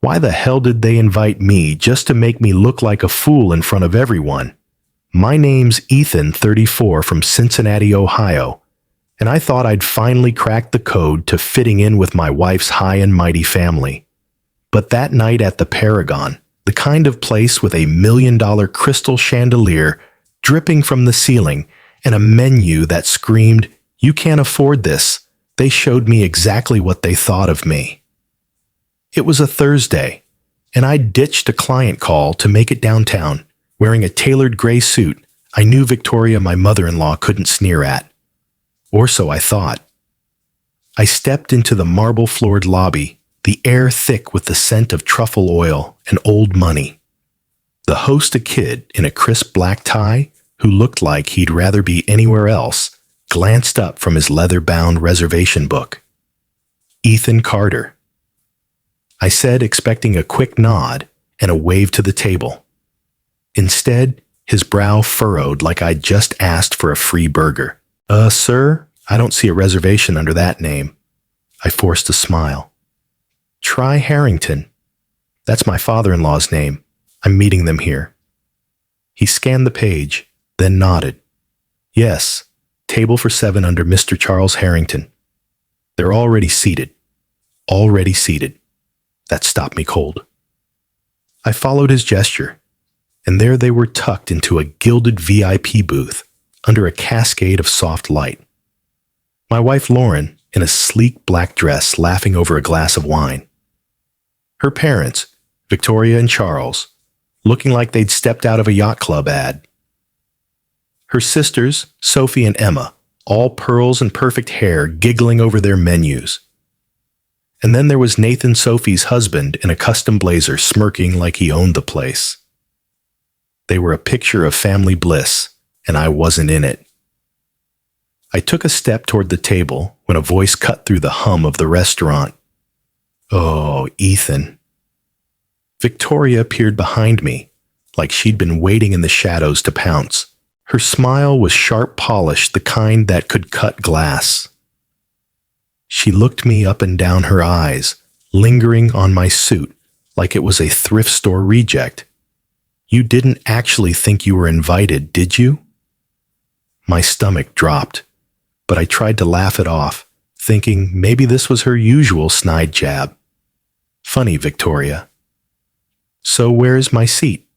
Why the hell did they invite me just to make me look like a fool in front of everyone? My name's Ethan, 34, from Cincinnati, Ohio, and I thought I'd finally cracked the code to fitting in with my wife's high and mighty family. But that night at the Paragon, the kind of place with $1 million crystal chandelier dripping from the ceiling and a menu that screamed, "You can't afford this," they showed me exactly what they thought of me. It was a Thursday, and I ditched a client call to make it downtown, wearing a tailored gray suit I knew Victoria, my mother-in-law, couldn't sneer at. Or so I thought. I stepped into the marble-floored lobby, the air thick with the scent of truffle oil and old money. The host, a kid in a crisp black tie who looked like he'd rather be anywhere else, glanced up from his leather-bound reservation book. "Ethan Carter." I said, expecting a quick nod and a wave to the table. Instead, his brow furrowed like I'd just asked for a free burger. Sir, I don't see a reservation under that name." I forced a smile. "Try Harrington. That's my father-in-law's name. I'm meeting them here." He scanned the page, then nodded. "Yes, table for 7 under Mr. Charles Harrington. They're already seated. Already seated." That stopped me cold. I followed his gesture, and there they were tucked into a gilded VIP booth under a cascade of soft light. My wife Lauren, in a sleek black dress, laughing over a glass of wine. Her parents, Victoria and Charles, looking like they'd stepped out of a yacht club ad. Her sisters, Sophie and Emma, all pearls and perfect hair, giggling over their menus. And then there was Nathan, Sophie's husband, in a custom blazer, smirking like he owned the place. They were a picture of family bliss, and I wasn't in it. I took a step toward the table when a voice cut through the hum of the restaurant. "Oh, Ethan." Victoria appeared behind me, like she'd been waiting in the shadows to pounce. Her smile was sharp polished, the kind that could cut glass. She looked me up and down her eyes, lingering on my suit like it was a thrift store reject. "You didn't actually think you were invited, did you?" My stomach dropped, but I tried to laugh it off, thinking maybe this was her usual snide jab. Funny, Victoria. "So where's my seat?"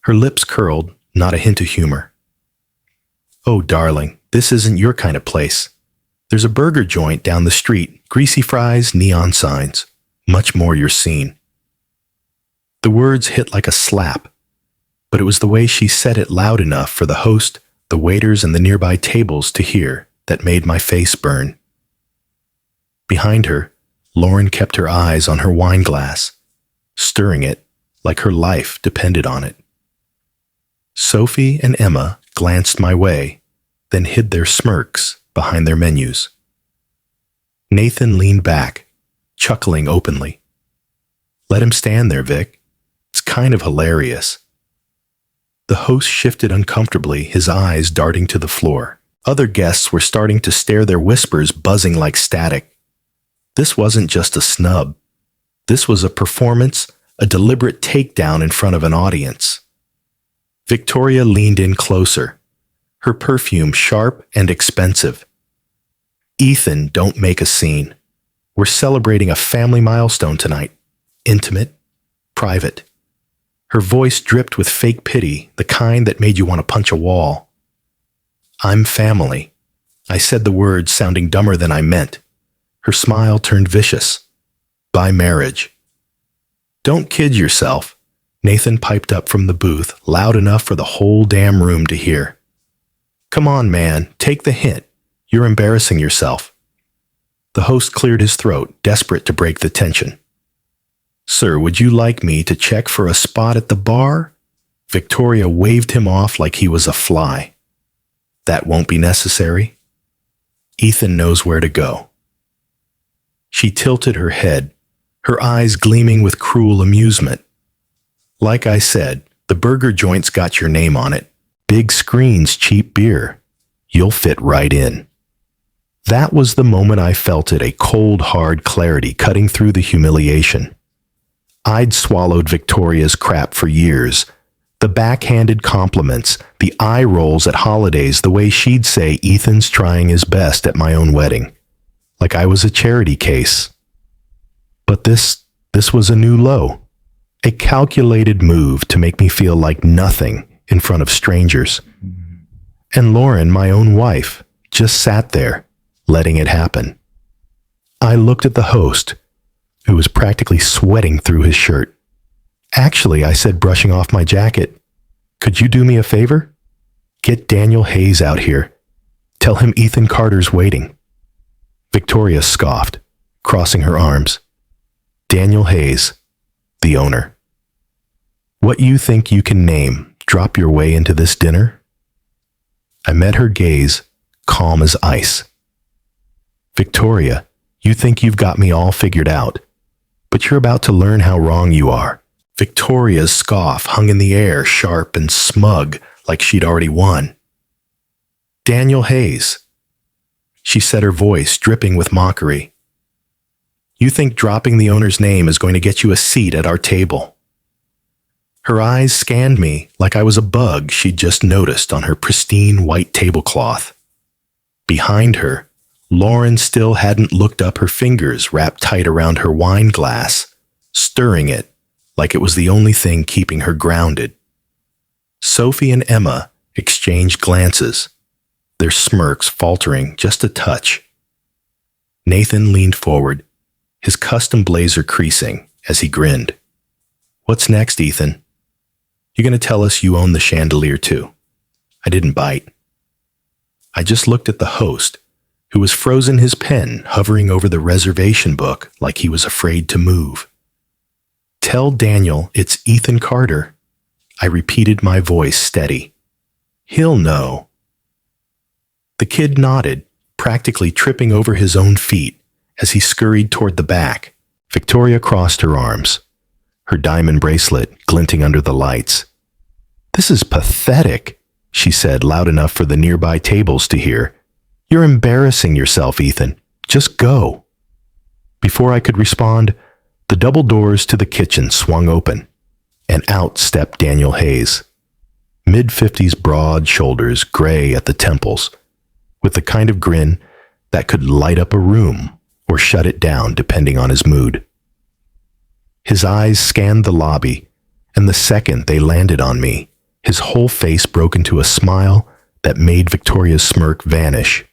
Her lips curled, not a hint of humor. "Oh, darling, this isn't your kind of place. There's a burger joint down the street, greasy fries, neon signs. Much more your scene." The words hit like a slap, but it was the way she said it loud enough for the host, the waiters, and the nearby tables to hear that made my face burn. Behind her, Lauren kept her eyes on her wine glass, stirring it like her life depended on it. Sophie and Emma glanced my way, then hid their smirks behind their menus. Nathan leaned back, chuckling openly. "Let him stand there, Vic. It's kind of hilarious." The host shifted uncomfortably, his eyes darting to the floor. Other guests were starting to stare, their whispers buzzing like static. This wasn't just a snub. This was a performance, a deliberate takedown in front of an audience. Victoria leaned in closer, her perfume sharp and expensive. "Ethan, don't make a scene. We're celebrating a family milestone tonight. Intimate, private." Her voice dripped with fake pity, the kind that made you want to punch a wall. "I'm family." I said the words sounding dumber than I meant. Her smile turned vicious. "By marriage." "Don't kid yourself," Nathan piped up from the booth, loud enough for the whole damn room to hear. "Come on, man, take the hint. You're embarrassing yourself." The host cleared his throat, desperate to break the tension. "Sir, would you like me to check for a spot at the bar?" Victoria waved him off like he was a fly. "That won't be necessary. Ethan knows where to go." She tilted her head, her eyes gleaming with cruel amusement. "Like I said, the burger joint's got your name on it. Big screens, cheap beer. You'll fit right in." That was the moment I felt it, a cold, hard clarity cutting through the humiliation. I'd swallowed Victoria's crap for years. The backhanded compliments, the eye rolls at holidays, the way she'd say Ethan's trying his best at my own wedding. Like I was a charity case. But this was a new low. A calculated move to make me feel like nothing in front of strangers. And Lauren, my own wife, just sat there, letting it happen. I looked at the host, who was practically sweating through his shirt. Actually, I said, brushing off my jacket, could you do me a favor? Get Daniel Hayes out here. Tell him Ethan Carter's waiting. Victoria scoffed, crossing her arms. Daniel Hayes, the owner. What you think you can name drop your way into this dinner? I met her gaze, calm as ice. Victoria, you think you've got me all figured out, but you're about to learn how wrong you are. Victoria's scoff hung in the air, sharp and smug, like she'd already won. Daniel Hayes, she said, her voice dripping with mockery. You think dropping the owner's name is going to get you a seat at our table? Her eyes scanned me like I was a bug she'd just noticed on her pristine white tablecloth. Behind her, Lauren still hadn't looked up, her fingers wrapped tight around her wine glass, stirring it like it was the only thing keeping her grounded. Sophie and Emma exchanged glances, their smirks faltering just a touch. Nathan leaned forward, his custom blazer creasing as he grinned. What's next, Ethan? You gonna tell us you own the chandelier too? I didn't bite. I just looked at the host, who was frozen, his pen hovering over the reservation book like he was afraid to move. Tell Daniel it's Ethan Carter. I repeated, my voice steady. He'll know. The kid nodded, practically tripping over his own feet as he scurried toward the back. Victoria crossed her arms, her diamond bracelet glinting under the lights. This is pathetic, she said, loud enough for the nearby tables to hear. You're embarrassing yourself, Ethan. Just go. Before I could respond, the double doors to the kitchen swung open, and out stepped Daniel Hayes. Mid-50s, broad shoulders, gray at the temples, with the kind of grin that could light up a room or shut it down depending on his mood. His eyes scanned the lobby, and the second they landed on me, his whole face broke into a smile that made Victoria's smirk vanish.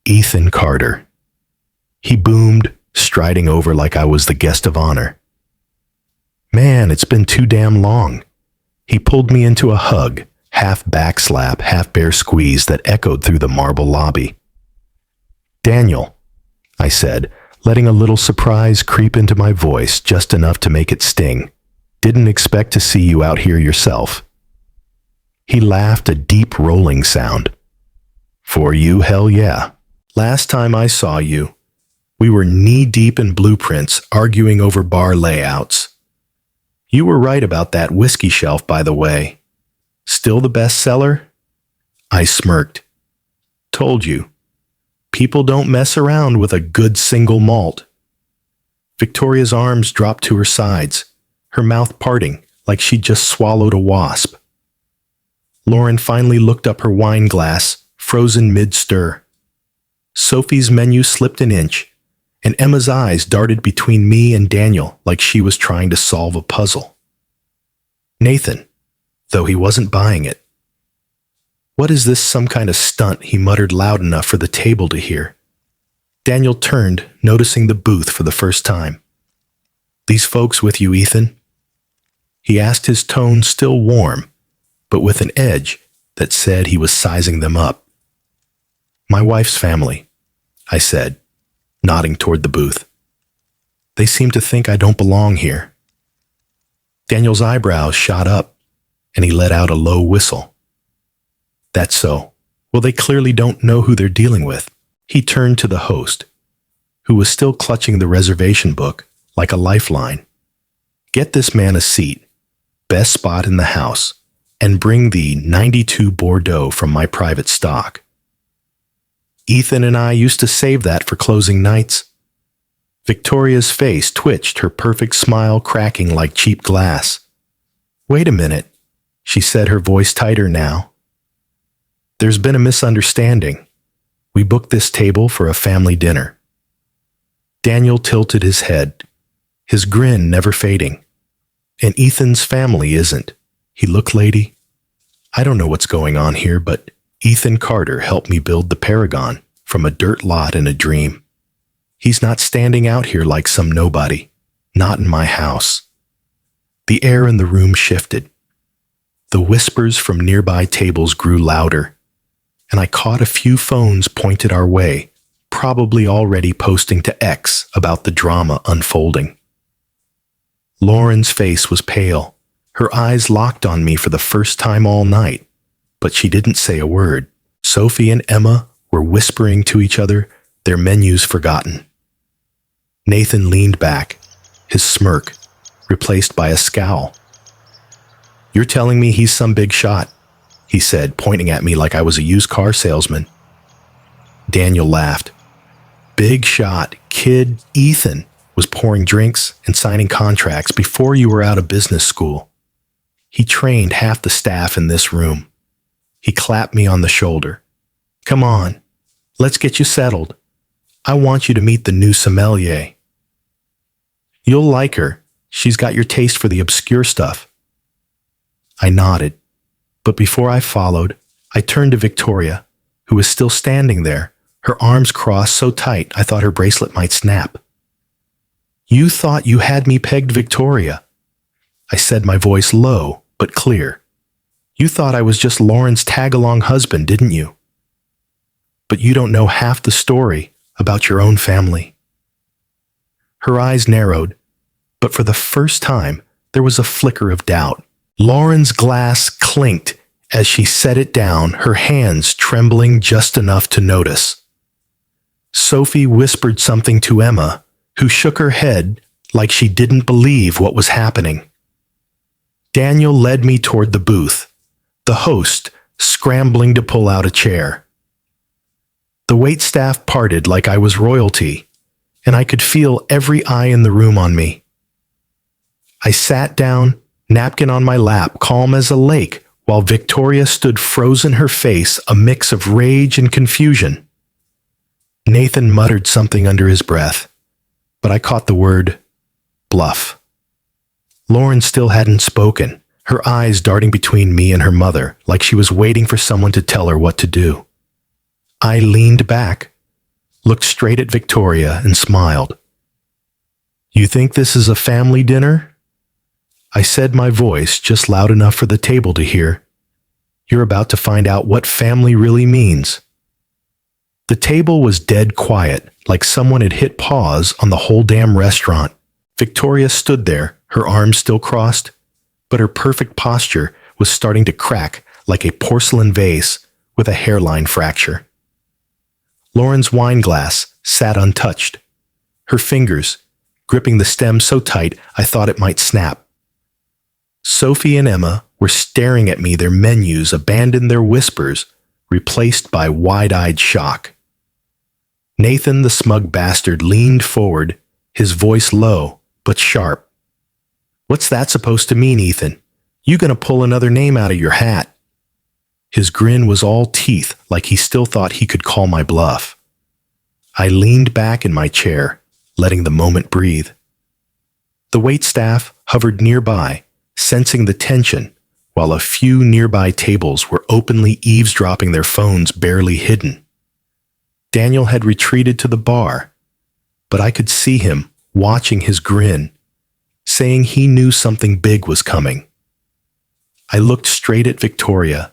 Ethan Carter. He boomed, striding over like I was the guest of honor. Man, it's been too damn long. He pulled me into a hug, half backslap, half bear squeeze that echoed through the marble lobby. Daniel, I said, letting a little surprise creep into my voice just enough to make it sting. Didn't expect to see you out here yourself. He laughed, a deep rolling sound. For you, hell yeah. Last time I saw you, we were knee-deep in blueprints, arguing over bar layouts. You were right about that whiskey shelf, by the way. Still the best seller? I smirked. Told you. People don't mess around with a good single malt. Victoria's arms dropped to her sides, her mouth parting like she'd just swallowed a wasp. Lauren finally looked up her wine glass, frozen mid-stir. Sophie's menu slipped an inch, and Emma's eyes darted between me and Daniel like she was trying to solve a puzzle. Nathan, though he wasn't buying it. What is this, some kind of stunt? He muttered loud enough for the table to hear. Daniel turned, noticing the booth for the first time. These folks with you, Ethan? He asked, his tone still warm, but with an edge that said he was sizing them up. My wife's family, I said, nodding toward the booth. They seem to think I don't belong here. Daniel's eyebrows shot up, and he let out a low whistle. That's so. Well, they clearly don't know who they're dealing with. He turned to the host, who was still clutching the reservation book like a lifeline. Get this man a seat, best spot in the house, and bring the 92 Bordeaux from my private stock. Ethan and I used to save that for closing nights. Victoria's face twitched, her perfect smile cracking like cheap glass. "Wait a minute," she said, her voice tighter now. "There's been a misunderstanding. We booked this table for a family dinner." Daniel tilted his head, his grin never fading. "And Ethan's family isn't." He looked, "Lady, I don't know what's going on here, but Ethan Carter helped me build the Paragon from a dirt lot in a dream. He's not standing out here like some nobody, not in my house." The air in the room shifted. The whispers from nearby tables grew louder, and I caught a few phones pointed our way, probably already posting to X about the drama unfolding. Lauren's face was pale, her eyes locked on me for the first time all night, but she didn't say a word. Sophie and Emma were whispering to each other, their menus forgotten. Nathan leaned back, his smirk replaced by a scowl. "You're telling me he's some big shot," he said, pointing at me like I was a used car salesman. Daniel laughed. "Big shot, kid. Ethan was pouring drinks and signing contracts before you were out of business school. He trained half the staff in this room." He clapped me on the shoulder. "Come on, let's get you settled. I want you to meet the new sommelier. You'll like her. She's got your taste for the obscure stuff." I nodded, but before I followed, I turned to Victoria, who was still standing there, her arms crossed so tight I thought her bracelet might snap. "You thought you had me pegged, Victoria," I said, my voice low but clear. "You thought I was just Lauren's tag-along husband, didn't you? But you don't know half the story about your own family." Her eyes narrowed, but for the first time, there was a flicker of doubt. Lauren's glass clinked as she set it down, her hands trembling just enough to notice. Sophie whispered something to Emma, who shook her head like she didn't believe what was happening. Daniel led me toward the booth, the host scrambling to pull out a chair. The waitstaff parted like I was royalty, and I could feel every eye in the room on me. I sat down, napkin on my lap, calm as a lake, while Victoria stood frozen, her face a mix of rage and confusion. Nathan muttered something under his breath, but I caught the word bluff. Lauren still hadn't spoken, her eyes darting between me and her mother like she was waiting for someone to tell her what to do. I leaned back, looked straight at Victoria, and smiled. "You think this is a family dinner?" I said, my voice just loud enough for the table to hear. "You're about to find out what family really means." The table was dead quiet, like someone had hit pause on the whole damn restaurant. Victoria stood there, her arms still crossed, but her perfect posture was starting to crack like a porcelain vase with a hairline fracture. Lauren's wine glass sat untouched, her fingers gripping the stem so tight I thought it might snap. Sophie and Emma were staring at me, their menus abandoned, their whispers replaced by wide-eyed shock. Nathan, the smug bastard, leaned forward, his voice low but sharp. "What's that supposed to mean, Ethan? You gonna pull another name out of your hat?" His grin was all teeth, like he still thought he could call my bluff. I leaned back in my chair, letting the moment breathe. The waitstaff hovered nearby, sensing the tension, while a few nearby tables were openly eavesdropping, their phones barely hidden. Daniel had retreated to the bar, but I could see him watching, his grin, saying he knew something big was coming. I looked straight at Victoria,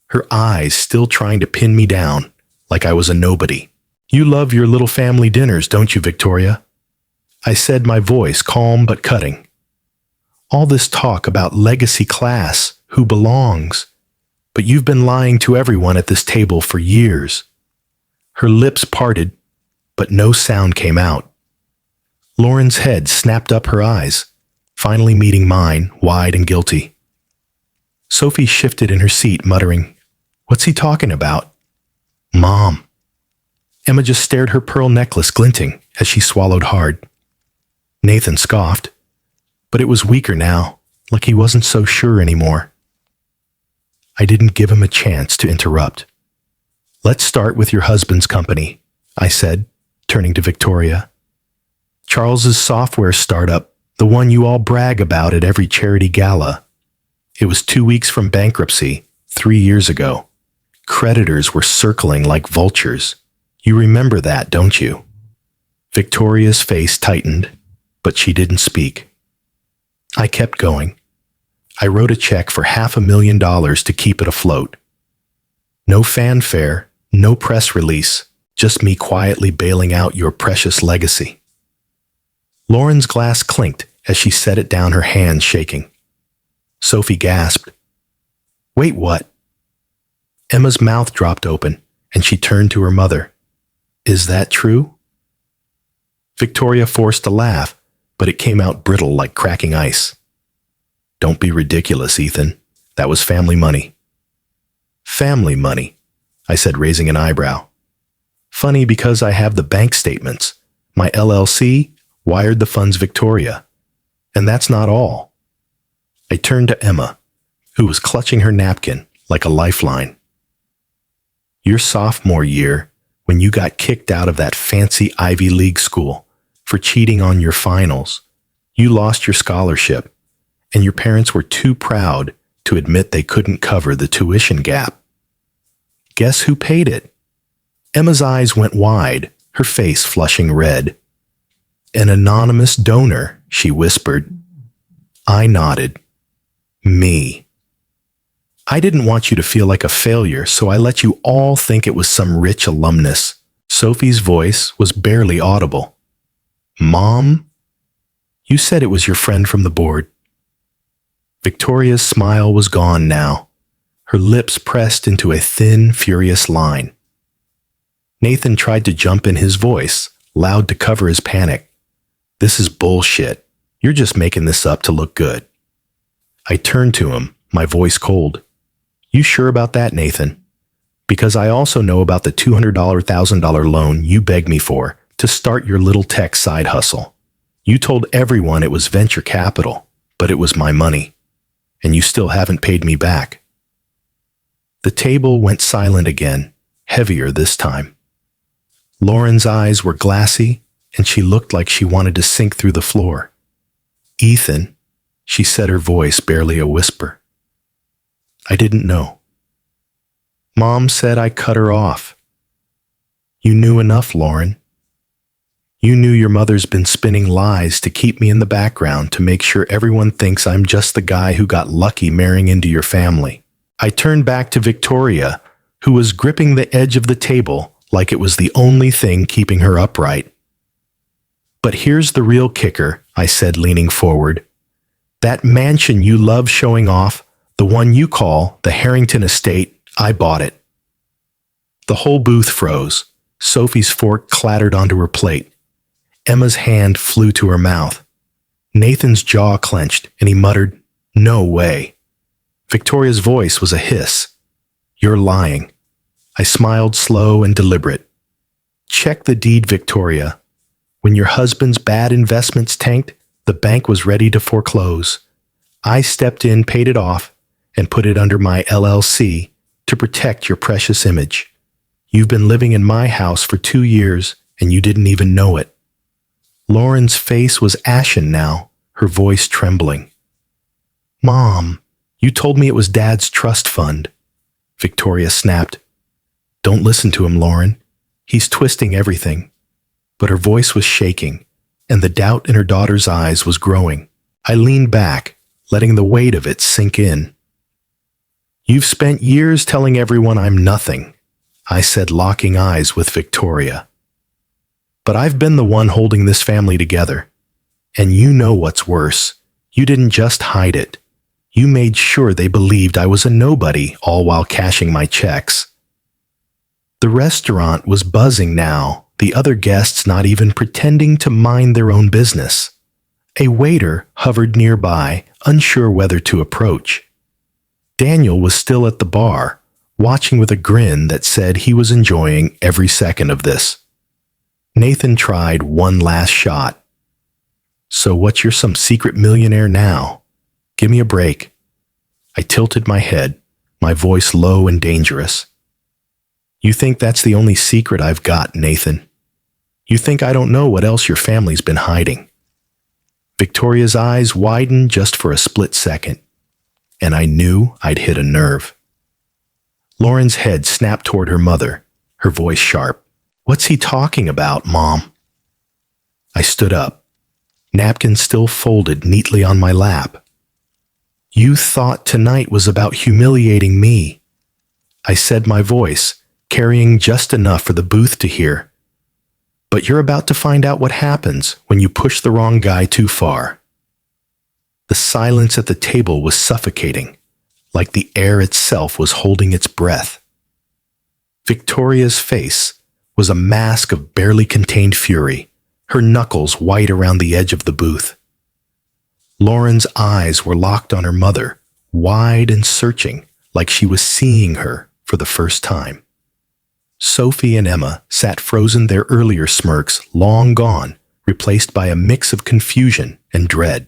her eyes still trying to pin me down like I was a nobody. "You love your little family dinners, don't you, Victoria?" I said, my voice calm but cutting. "All this talk about legacy class, who belongs, but you've been lying to everyone at this table for years." Her lips parted, but no sound came out. Lauren's head snapped up, her eyes finally meeting mine, wide and guilty. Sophie shifted in her seat, muttering, "What's he talking about?" "Mom." Emma just stared, her pearl necklace glinting as she swallowed hard. Nathan scoffed, but it was weaker now, like he wasn't so sure anymore. I didn't give him a chance to interrupt. Let's start with your husband's company, I said, turning to Victoria. Charles's software startup, the one you all brag about at every charity gala. It was 2 weeks from bankruptcy, 3 years ago. Creditors were circling like vultures. You remember that, don't you? Victoria's face tightened, but she didn't speak. I kept going. I wrote a check for $500,000 to keep it afloat. No fanfare, no press release, just me quietly bailing out your precious legacy. Lauren's glass clinked as she set it down, her hands shaking. Sophie gasped. Wait, what? Emma's mouth dropped open, and she turned to her mother. Is that true? Victoria forced a laugh, but it came out brittle like cracking ice. Don't be ridiculous, Ethan. That was family money. Family money, I said, raising an eyebrow. Funny because I have the bank statements. My LLC wired the funds, Victoria. And that's not all. I turned to Emma, who was clutching her napkin like a lifeline. Your sophomore year, when you got kicked out of that fancy Ivy League school for cheating on your finals, you lost your scholarship, and your parents were too proud to admit they couldn't cover the tuition gap. Guess who paid it? Emma's eyes went wide, her face flushing red. An anonymous donor, she whispered. I nodded. Me. I didn't want you to feel like a failure, so I let you all think it was some rich alumnus. Sophie's voice was barely audible. Mom? You said it was your friend from the board. Victoria's smile was gone now, her lips pressed into a thin, furious line. Nathan tried to jump in, his voice, loud to cover his panic. This is bullshit. You're just making this up to look good. I turned to him, my voice cold. You sure about that, Nathan? Because I also know about the $200,000 loan you begged me for to start your little tech side hustle. You told everyone it was venture capital, but it was my money. And you still haven't paid me back. The table went silent again, heavier this time. Lauren's eyes were glassy, and she looked like she wanted to sink through the floor. Ethan, she said, her voice barely a whisper. I didn't know. Mom said I cut her off. You knew enough, Lauren. You knew your mother's been spinning lies to keep me in the background to make sure everyone thinks I'm just the guy who got lucky marrying into your family. I turned back to Victoria, who was gripping the edge of the table like it was the only thing keeping her upright. But here's the real kicker, I said, leaning forward. That mansion you love showing off, the one you call the Harrington Estate, I bought it. The whole booth froze. Sophie's fork clattered onto her plate. Emma's hand flew to her mouth. Nathan's jaw clenched, and he muttered, No way. Victoria's voice was a hiss. You're lying. I smiled, slow and deliberate. Check the deed, Victoria. When your husband's bad investments tanked, the bank was ready to foreclose. I stepped in, paid it off, and put it under my LLC to protect your precious image. You've been living in my house for 2 years, and you didn't even know it. Lauren's face was ashen now, her voice trembling. Mom, you told me it was Dad's trust fund. Victoria snapped. Don't listen to him, Lauren. He's twisting everything. But her voice was shaking, and the doubt in her daughter's eyes was growing. I leaned back, letting the weight of it sink in. You've spent years telling everyone I'm nothing, I said, locking eyes with Victoria. But I've been the one holding this family together. And you know what's worse. You didn't just hide it. You made sure they believed I was a nobody, all while cashing my checks. The restaurant was buzzing now, the other guests not even pretending to mind their own business. A waiter hovered nearby, unsure whether to approach. Daniel was still at the bar, watching with a grin that said he was enjoying every second of this. Nathan tried one last shot. So what, you're some secret millionaire now? Give me a break. I tilted my head, my voice low and dangerous. You think that's the only secret I've got, Nathan? You think I don't know what else your family's been hiding? Victoria's eyes widened just for a split second, and I knew I'd hit a nerve. Lauren's head snapped toward her mother, her voice sharp. What's he talking about, Mom? I stood up, napkin still folded neatly on my lap. You thought tonight was about humiliating me, I said, my voice carrying just enough for the booth to hear. But you're about to find out what happens when you push the wrong guy too far. The silence at the table was suffocating, like the air itself was holding its breath. Victoria's face was a mask of barely contained fury, her knuckles white around the edge of the booth. Lauren's eyes were locked on her mother, wide and searching, like she was seeing her for the first time. Sophie and Emma sat frozen, their earlier smirks long gone, replaced by a mix of confusion and dread.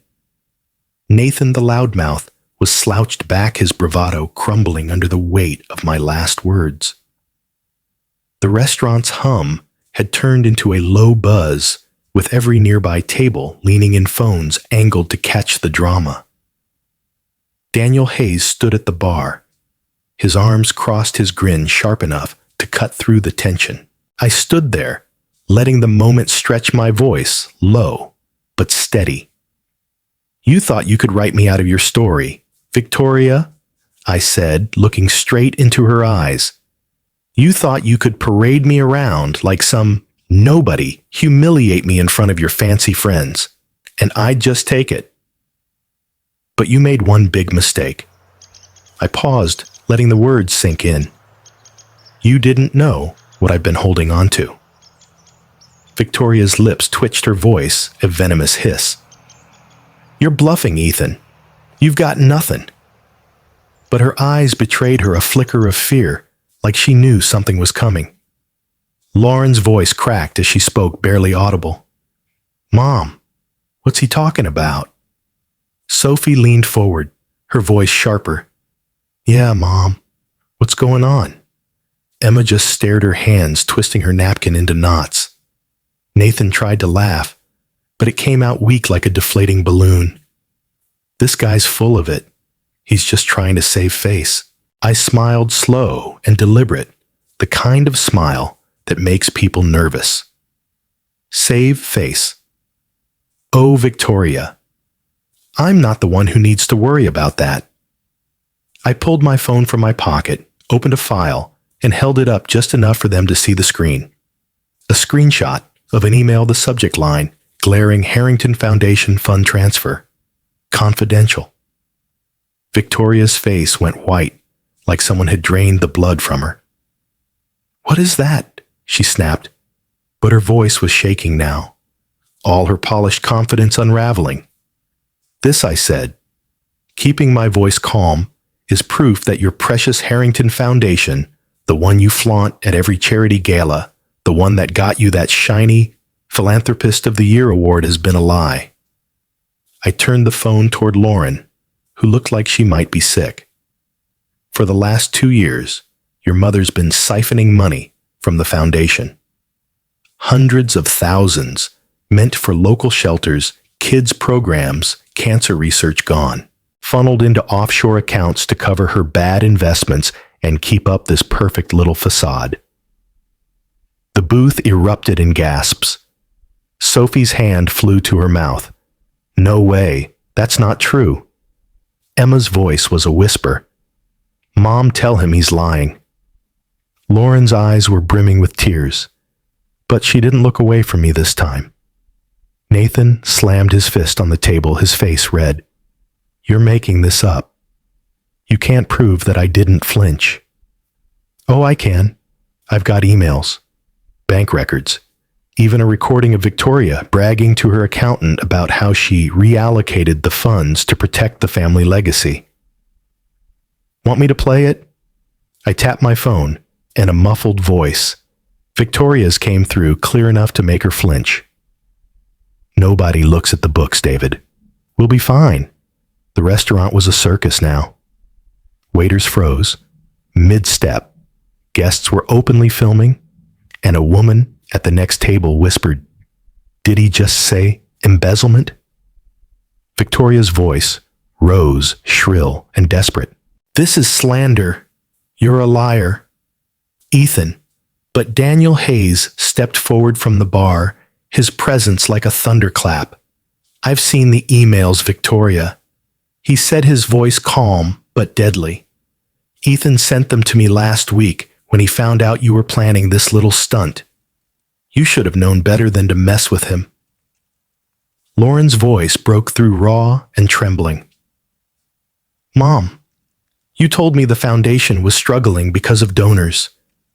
Nathan the loudmouth was slouched back, his bravado crumbling under the weight of my last words. The restaurant's hum had turned into a low buzz, with every nearby table leaning in phones angled to catch the drama. Daniel Hayes stood at the bar. His arms crossed, his grin sharp enough to cut through the tension. I stood there, letting the moment stretch, my voice low but steady. You thought you could write me out of your story, Victoria, I said, looking straight into her eyes. You thought you could parade me around like some nobody, humiliate me in front of your fancy friends, and I'd just take it. But you made one big mistake. I paused, letting the words sink in. You didn't know what I've been holding on to. Victoria's lips twitched, her voice a venomous hiss. You're bluffing, Ethan. You've got nothing. But her eyes betrayed her, a flicker of fear, like she knew something was coming. Lauren's voice cracked as she spoke, barely audible. Mom, what's he talking about? Sophie leaned forward, her voice sharper. Yeah, Mom. What's going on? Emma just stared, her hands twisting her napkin into knots. Nathan tried to laugh, but it came out weak like a deflating balloon. This guy's full of it. He's just trying to save face. I smiled, slow and deliberate, the kind of smile that makes people nervous. Save face. Oh, Victoria. I'm not the one who needs to worry about that. I pulled my phone from my pocket, opened a file, and held it up just enough for them to see the screen. A screenshot of an email, the subject line, glaring Harrington Foundation fund transfer. Confidential. Victoria's face went white, like someone had drained the blood from her. What is that? She snapped, but her voice was shaking now, all her polished confidence unraveling. This, I said, keeping my voice calm, is proof that your precious Harrington Foundation, the one you flaunt at every charity gala, the one that got you that shiny Philanthropist of the Year award, has been a lie. I turned the phone toward Lauren, who looked like she might be sick. For the last 2 years, your mother's been siphoning money from the foundation. Hundreds of thousands meant for local shelters, kids' programs, cancer research gone, funneled into offshore accounts to cover her bad investments and keep up this perfect little facade. The booth erupted in gasps. Sophie's hand flew to her mouth. No way, that's not true. Emma's voice was a whisper. Mom, tell him he's lying. Lauren's eyes were brimming with tears, but she didn't look away from me this time. Nathan slammed his fist on the table, his face red. You're making this up. You can't prove that I didn't flinch. Oh, I can. I've got emails, bank records, even a recording of Victoria bragging to her accountant about how she reallocated the funds to protect the family legacy. Want me to play it? I tapped my phone, and a muffled voice, Victoria's, came through clear enough to make her flinch. Nobody looks at the books, David. We'll be fine. The restaurant was a circus now. Waiters froze. Mid-step, guests were openly filming, and a woman at the next table whispered, "Did he just say embezzlement?" Victoria's voice rose, shrill and desperate. "This is slander. You're a liar." Ethan. But Daniel Hayes stepped forward from the bar, his presence like a thunderclap. "I've seen the emails, Victoria." He said, his voice calm but deadly. "Ethan sent them to me last week when he found out you were planning this little stunt. You should have known better than to mess with him." Lauren's voice broke through raw and trembling. "Mom, you told me the foundation was struggling because of donors.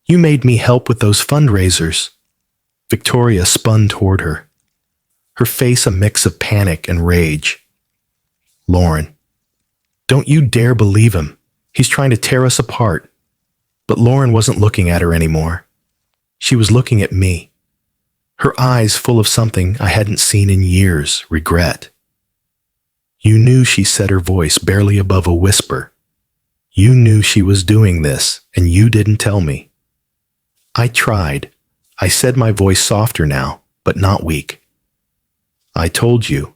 You made me help with those fundraisers." Victoria spun toward her, her face a mix of panic and rage. "Lauren, don't you dare believe him. He's trying to tear us apart." But Lauren wasn't looking at her anymore. She was looking at me, her eyes full of something I hadn't seen in years, regret. "You knew," she said, her voice barely above a whisper. "You knew she was doing this, and you didn't tell me." "I tried." I said, my voice softer now, but not weak. "I told you.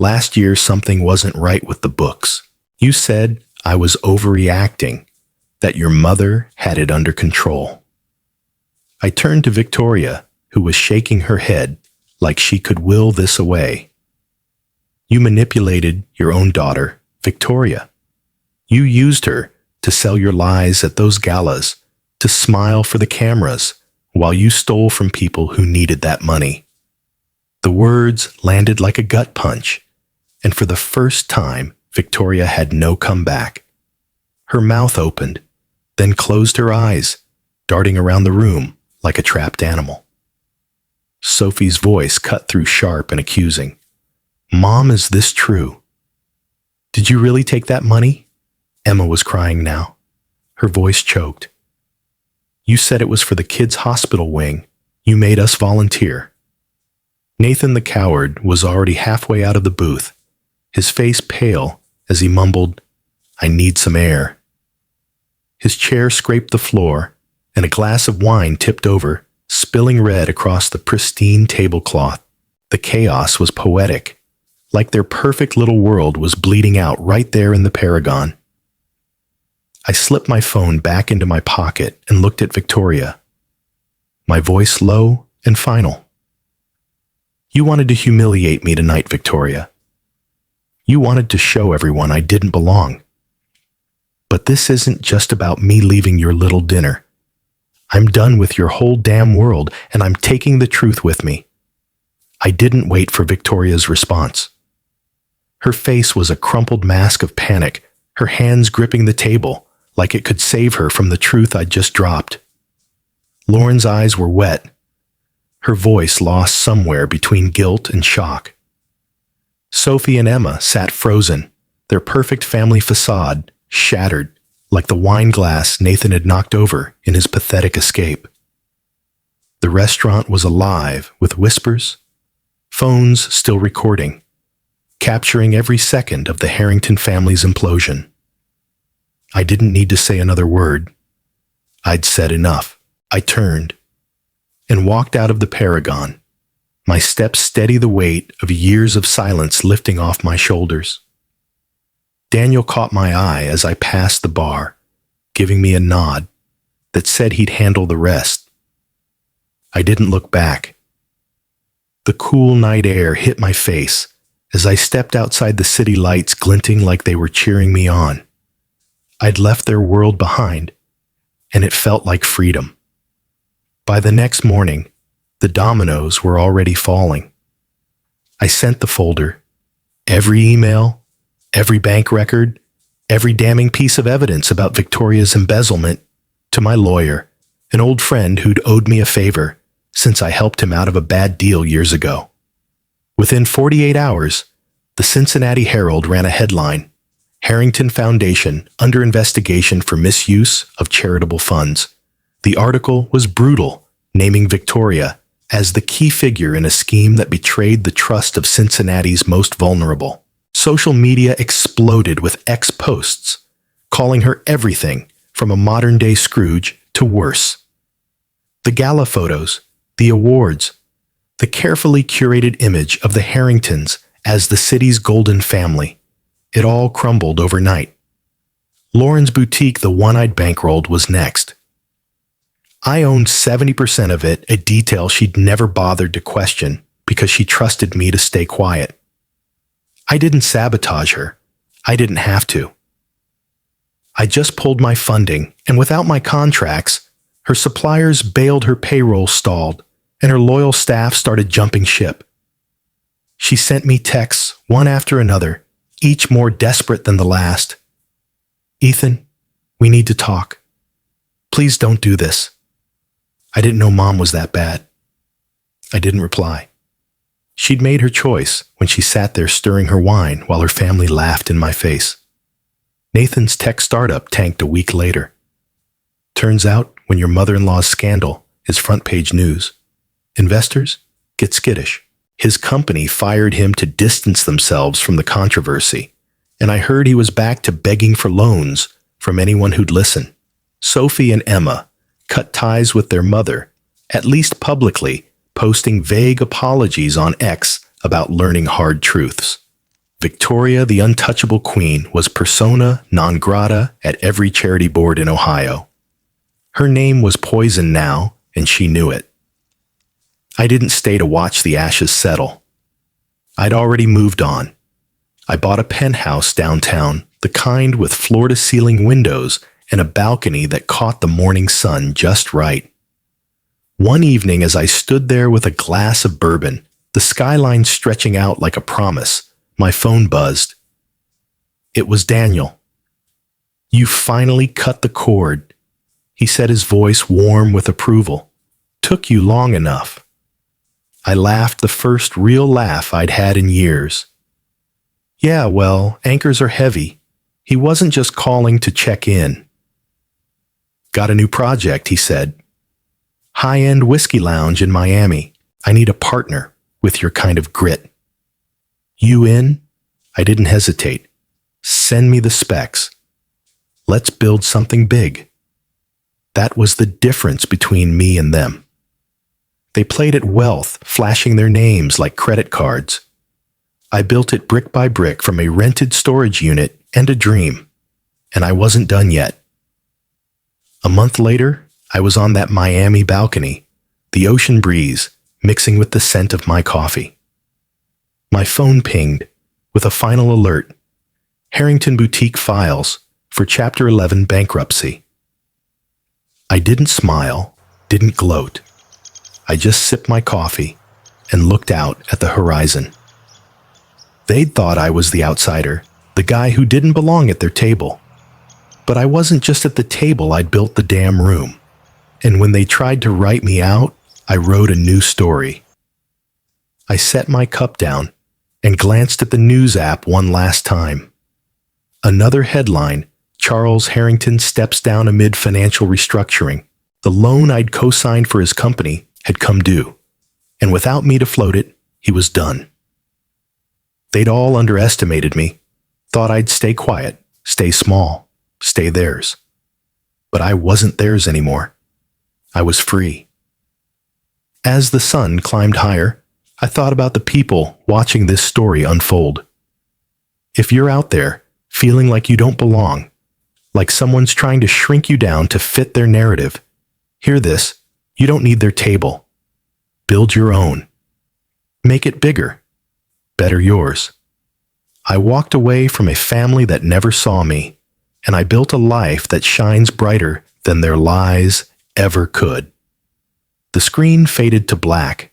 Last year something wasn't right with the books. You said I was overreacting, that your mother had it under control." I turned to Victoria, who was shaking her head like she could will this away. "You manipulated your own daughter, Victoria. You used her to sell your lies at those galas, to smile for the cameras, while you stole from people who needed that money." The words landed like a gut punch, and for the first time, Victoria had no comeback. Her mouth opened, then closed her eyes, darting around the room like a trapped animal. Sophie's voice cut through sharp and accusing. "Mom, is this true? Did you really take that money?" Emma was crying now. Her voice choked. "You said it was for the kids' hospital wing. You made us volunteer." Nathan the coward was already halfway out of the booth, his face pale as he mumbled, "I need some air." His chair scraped the floor, and a glass of wine tipped over, spilling red across the pristine tablecloth. The chaos was poetic, like their perfect little world was bleeding out right there in the Paragon. I slipped my phone back into my pocket and looked at Victoria, my voice low and final. "You wanted to humiliate me tonight, Victoria. You wanted to show everyone I didn't belong. But this isn't just about me leaving your little dinner. I'm done with your whole damn world, and I'm taking the truth with me." I didn't wait for Victoria's response. Her face was a crumpled mask of panic, her hands gripping the table like it could save her from the truth I'd just dropped. Lauren's eyes were wet, her voice lost somewhere between guilt and shock. Sophie and Emma sat frozen, their perfect family facade shattered like the wine glass Nathan had knocked over in his pathetic escape. The restaurant was alive with whispers, phones still recording, capturing every second of the Harrington family's implosion. I didn't need to say another word. I'd said enough. I turned and walked out of the Paragon, my steps steady the weight of years of silence lifting off my shoulders. Daniel caught my eye as I passed the bar, giving me a nod that said he'd handle the rest. I didn't look back. The cool night air hit my face as I stepped outside the city lights glinting like they were cheering me on. I'd left their world behind, and it felt like freedom. By the next morning, the dominoes were already falling. I sent the folder, every email, every bank record, every damning piece of evidence about Victoria's embezzlement, to my lawyer, an old friend who'd owed me a favor since I helped him out of a bad deal years ago. Within 48 hours, the Cincinnati Herald ran a headline, Harrington Foundation under investigation for misuse of charitable funds. The article was brutal, naming Victoria as the key figure in a scheme that betrayed the trust of Cincinnati's most vulnerable. Social media exploded with X posts, calling her everything from a modern-day Scrooge to worse. The gala photos, the awards, the carefully curated image of the Harringtons as the city's golden family. It all crumbled overnight. Lauren's boutique, the one I'd bankrolled, was next. I owned 70% of it, a detail she'd never bothered to question because she trusted me to stay quiet. I didn't sabotage her. I didn't have to. I just pulled my funding, and without my contracts, her suppliers bailed, her payroll stalled, and her loyal staff started jumping ship. She sent me texts, one after another, each more desperate than the last. "Ethan, we need to talk. Please don't do this." I didn't know Mom was that bad. I didn't reply. She'd made her choice when she sat there stirring her wine while her family laughed in my face. Nathan's tech startup tanked a week later. Turns out, when your mother-in-law's scandal is front-page news, investors get skittish. His company fired him to distance themselves from the controversy, and I heard he was back to begging for loans from anyone who'd listen. Sophie and Emma cut ties with their mother, at least publicly, posting vague apologies on X about learning hard truths. Victoria, the untouchable queen, was persona non grata at every charity board in Ohio. Her name was poison now, and she knew it. I didn't stay to watch the ashes settle. I'd already moved on. I bought a penthouse downtown, the kind with floor-to-ceiling windows and a balcony that caught the morning sun just right. One evening, as I stood there with a glass of bourbon, the skyline stretching out like a promise, my phone buzzed. It was Daniel. "You finally cut the cord," he said, his voice warm with approval. "Took you long enough." I laughed, the first real laugh I'd had in years. "Yeah, well, anchors are heavy. He wasn't just calling to check in." "Got a new project," he said. "High-end whiskey lounge in Miami. I need a partner with your kind of grit." "You in?" I didn't hesitate. "Send me the specs. Let's build something big." That was the difference between me and them. They played at wealth, flashing their names like credit cards. I built it brick by brick from a rented storage unit and a dream, and I wasn't done yet. A month later, I was on that Miami balcony, the ocean breeze mixing with the scent of my coffee. My phone pinged with a final alert: Harrington Boutique files for Chapter 11 bankruptcy. I didn't smile, didn't gloat. I just sipped my coffee and looked out at the horizon. They'd thought I was the outsider, the guy who didn't belong at their table. But I wasn't just at the table, I'd built the damn room. And when they tried to write me out, I wrote a new story. I set my cup down and glanced at the news app one last time. Another headline: Charles Harrington steps down amid financial restructuring. The loan I'd co-signed for his company had come due, and without me to float it, he was done. They'd all underestimated me, thought I'd stay quiet, stay small, stay theirs. But I wasn't theirs anymore. I was free. As the sun climbed higher, I thought about the people watching this story unfold. If you're out there feeling like you don't belong, like someone's trying to shrink you down to fit their narrative, hear this: you don't need their table. Build your own. Make it bigger. Better yours. I walked away from a family that never saw me, and I built a life that shines brighter than their lies ever could. The screen faded to black,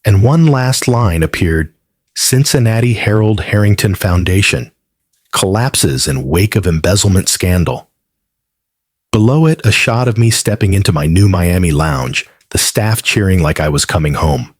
and one last line appeared: Cincinnati Herald Harrington Foundation collapses in wake of embezzlement scandal. Below it, a shot of me stepping into my new Miami lounge, the staff cheering like I was coming home.